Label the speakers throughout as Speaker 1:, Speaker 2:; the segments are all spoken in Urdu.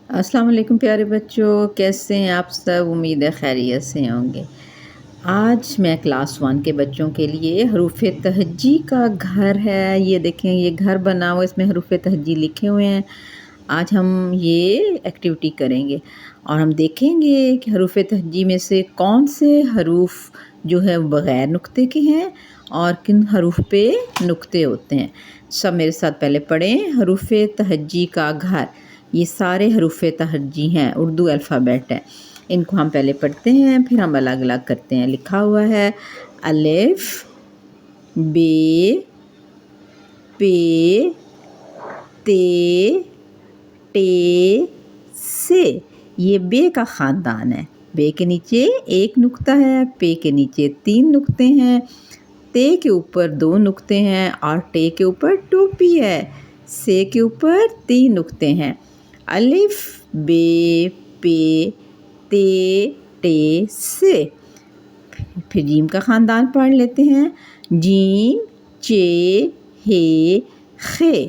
Speaker 1: السلام علیکم پیارے بچوں، کیسے ہیں آپ سب؟ امید ہے خیریت سے ہوں گے۔ آج میں کلاس 1 کے بچوں کے لیے حروف تہجی کا گھر ہے، یہ دیکھیں یہ گھر بنا ہوا، اس میں حروف تہجی لکھے ہوئے ہیں۔ آج ہم یہ ایکٹیویٹی کریں گے اور ہم دیکھیں گے کہ حروف تہجی میں سے کون سے حروف جو ہے بغیر نقطے کے ہیں اور کن حروف پہ نقطے ہوتے ہیں۔ سب میرے ساتھ پہلے پڑھیں، حروف تہجی کا گھر۔ یہ سارے حروف تہجی ہیں، اردو الفابیٹ ہے۔ ان کو ہم پہلے پڑھتے ہیں، پھر ہم الگ الگ کرتے ہیں۔ لکھا ہوا ہے الف، بے، پے، تے، ٹے، سے۔ یہ بے کا خاندان ہے۔ بے کے نیچے ایک نقطہ ہے، پے کے نیچے 3 نقطے ہیں، تے کے اوپر 2 نقطے ہیں اور ٹے کے اوپر ٹوپی ہے۔ سے کے اوپر 3 نقطے ہیں۔ الف، بے، پے، تے، ٹے، سے۔ پھر جیم کا خاندان پڑھ لیتے ہیں۔ جیم، چے، ہے، خے۔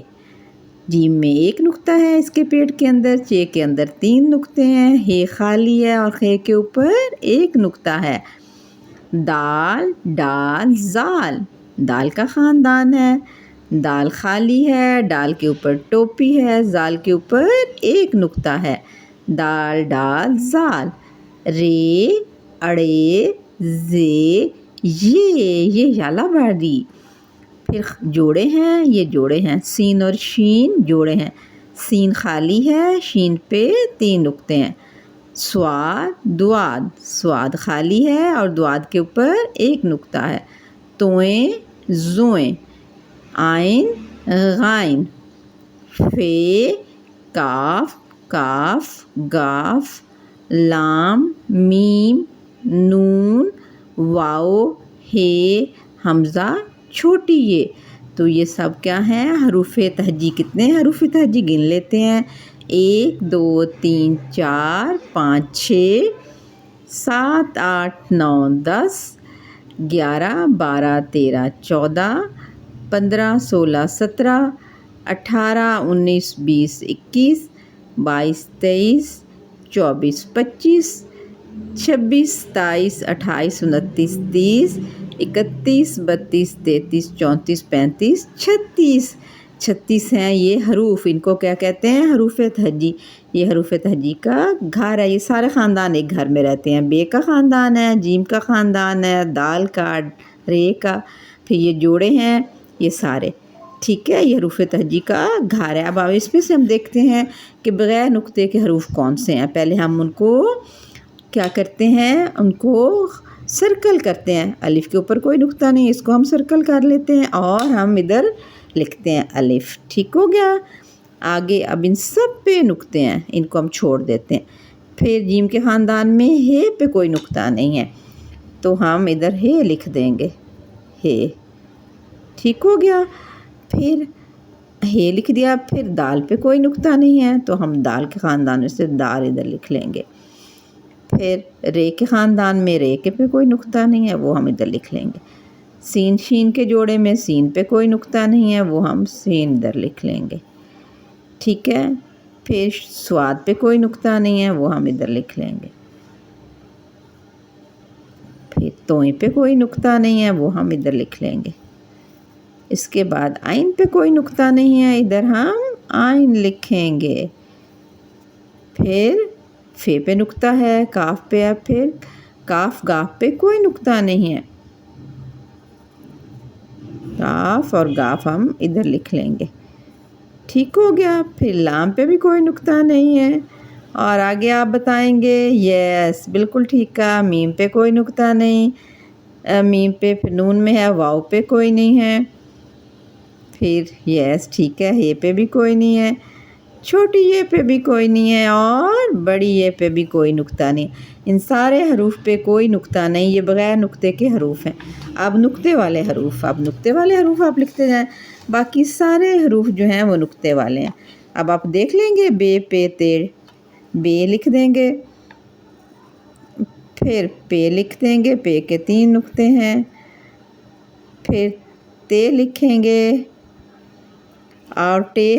Speaker 1: جیم میں 1 نقطہ ہے اس کے پیٹ کے اندر، چے کے اندر 3 نقطے ہیں، ہے خالی ہے اور خے کے اوپر 1 نقطہ ہے۔ دال، ڈال، زال۔ دال کا خاندان ہے، دال خالی ہے، ڈال کے اوپر ٹوپی ہے، زال کے اوپر 1 نقطہ ہے۔ دال، ڈال، زال۔ رے، اڑے، زے، یہ یالا باری۔ پھر جوڑے ہیں، یہ جوڑے ہیں، سین اور شین جوڑے ہیں۔ سین خالی ہے، شین پہ 3 نقطے ہیں۔ سواد، دواد۔ سواد خالی ہے اور دواد کے اوپر 1 نقطہ ہے۔ توئیں، زوئیں۔ آئین، غائن۔ فے، کاف، کاف، گاف۔ لام، میم، نون، واؤ، ہے، حمزہ، چھوٹی یہ۔ تو یہ سب کیا ہیں؟ حروف تہجی۔ کتنے حروف تہجی گن لیتے ہیں؟ 1 2 3 4 5 6 7 8 9 10 11 12 13 14 15 16 17 18 19 20 21 22 23 24 25 26 27 28 29 30 31 32 33 34 35 36 36 ہیں یہ حروف۔ ان کو کیا کہتے ہیں؟ حروف تہجی۔ یہ حروف تہجی کا گھر ہے۔ یہ سارے خاندان ایک گھر میں رہتے ہیں۔ بے کا خاندان ہے، جیم کا خاندان ہے، دال کا، رے کا، پھر یہ جوڑے ہیں، یہ سارے ٹھیک ہے۔ یہ حروف تہجی کا گھر ہے۔ اب اس میں سے ہم دیکھتے ہیں کہ بغیر نقطے کے حروف کون سے ہیں۔ پہلے ہم ان کو کیا کرتے ہیں؟ ان کو سرکل کرتے ہیں۔ الف کے اوپر کوئی نقطہ نہیں، اس کو ہم سرکل کر لیتے ہیں اور ہم ادھر لکھتے ہیں الف۔ ٹھیک ہو گیا؟ آگے اب ان سب پہ نقطے ہیں، ان کو ہم چھوڑ دیتے ہیں۔ پھر جیم کے خاندان میں ہے پہ کوئی نقطہ نہیں ہے تو ہم ادھر ہے لکھ دیں گے، ہے۔ ٹھیک ہو گیا؟ پھر ہے لکھ دیا۔ پھر دال پہ کوئی نقطہ نہیں ہے تو ہم دال کے خاندان میں سے دال ادھر لکھ لیں گے۔ پھر رے کے خاندان میں رے کے پہ کوئی نقطہ نہیں ہے، وہ ہم ادھر لکھ لیں گے۔ سین شین کے جوڑے میں سین پہ کوئی نقطہ نہیں ہے، وہ ہم سین ادھر لکھ لیں گے۔ ٹھیک ہے؟ پھر سواد پہ کوئی نقطہ نہیں ہے، وہ ہم ادھر لکھ لیں گے۔ پھر توئیں پہ کوئی نقطہ نہیں ہے، وہ ہم ادھر لکھ لیں گے۔ اس کے بعد آئین پہ کوئی نقطہ نہیں ہے، ادھر ہم آئین لکھیں گے۔ پھر فے پہ نقطہ ہے، کاف پہ ہے، پھر کاف گاف پہ کوئی نقطہ نہیں ہے، کاف اور گاف ہم ادھر لکھ لیں گے۔ ٹھیک ہو گیا؟ پھر لام پہ بھی کوئی نقطہ نہیں ہے اور آگے آپ بتائیں گے یس بالکل ٹھیک ہے۔ میم پہ کوئی نقطہ نہیں، میم پہ پھر نون میں ہے، واؤ پہ کوئی نہیں ہے، پھر یس ٹھیک ہے، ہے پہ بھی کوئی نہیں ہے، چھوٹی یہ پہ بھی کوئی نہیں ہے اور بڑی یہ پہ بھی کوئی نقطہ نہیں۔ ان سارے حروف پہ کوئی نقطہ نہیں، یہ بغیر نقطے کے حروف ہیں۔ اب نقطے والے حروف آپ لکھتے جائیں۔ باقی سارے حروف جو ہیں وہ نقطے والے ہیں۔ اب آپ دیکھ لیں گے بے، پے، تے۔ بے لکھ دیں گے، پھر پے لکھ دیں گے، پے کے 3 نقطے ہیں، پھر تے لکھیں گے اور ٹے